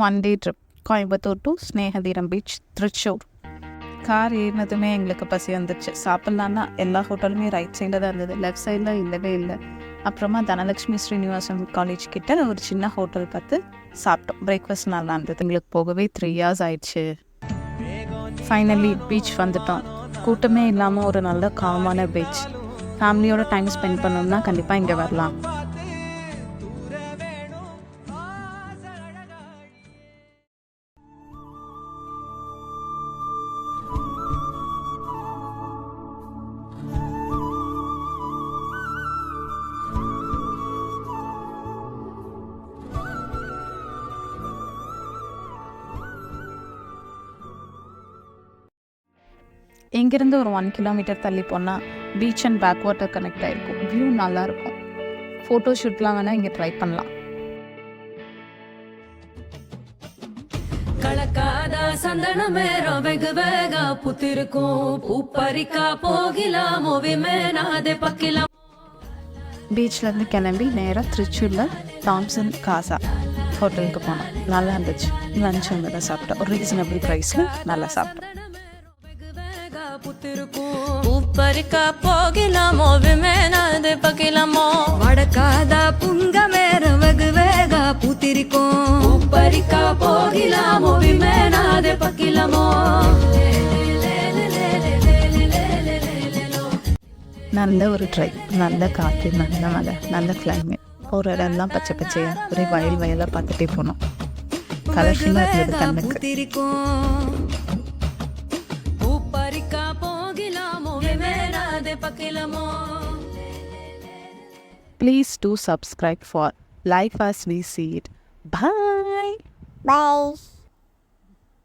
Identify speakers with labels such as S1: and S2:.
S1: 1 day trip Coimbatore to Snehatheeram beach, Thrissur. Car ஏறினதுமே எங்களுக்கு பசி வந்துடுச்சு. சாப்பிட்லான்னா எல்லா ஹோட்டலுமே ரைட் சைடில் தான் இருந்தது, லெஃப்ட் சைடில் இல்லவே இல்லை. அப்புறமா தனலட்சுமி ஸ்ரீனிவாசன் காலேஜ் கிட்ட ஒரு சின்ன ஹோட்டல் பார்த்து சாப்பிட்டோம். பிரேக்ஃபாஸ்ட் நல்லா இருந்தது. எங்களுக்கு போகவே 3 hours ஆயிடுச்சு. ஃபைனலி பீச் வந்துட்டோம். கூட்டமே இல்லாமல் ஒரு நல்ல காமான பீச். ஃபேமிலியோட டைம் ஸ்பெண்ட் பண்ணோம்னா கண்டிப்பாக இங்கே வரலாம். இங்கேருந்து ஒரு 1 kilometer தள்ளி போனால் beach and back water connect ஆகிருக்கும். வியூ நல்லாயிருக்கும். ஃபோட்டோ ஷூட்லாம் வேணால் இங்கே ட்ரை பண்ணலாம்.
S2: கலக்காதா சந்தனமேரோ வெகு வேகா புத்திருக்கும் பூப்பறிக்கா போகிலாம் ஓவிமேனாதே பக்கிலாம்.
S1: பீச்லேருந்து கிளம்பி நேராக திருச்சூரில் தாம்சன் காசா ஹோட்டலுக்கு போனோம். நல்லா இருந்துச்சு. லஞ்ச் அங்கே தான் சாப்பிட்டோம். ஒரு ரீசனபிள் ப்ரைஸில் நல்லா சாப்பிட்டோம்.
S2: பூப்பறிக்கா போகிலாமோ விமேனாதே பக்கிலாமோ வடக்காதா புங்கமேர வெகு வேகா பூத்திருக்கும் பூப்பறிக்கா போகிலாமோ விமேனாதே பக்கிலாமோ.
S1: நல்ல ஒரு ட்ரை, நல்ல காற்று, நல்ல மழை, நல்ல கிளைமேட். ஒரு இடம்லாம் பச்சை பச்சையாக ஒரே வயலாக பார்த்துட்டே போனோம். கலர்ஃபுல்லாக இருந்தது கண்ணுக்கு. Please do subscribe for Life as We See It. Bye.
S3: Bye.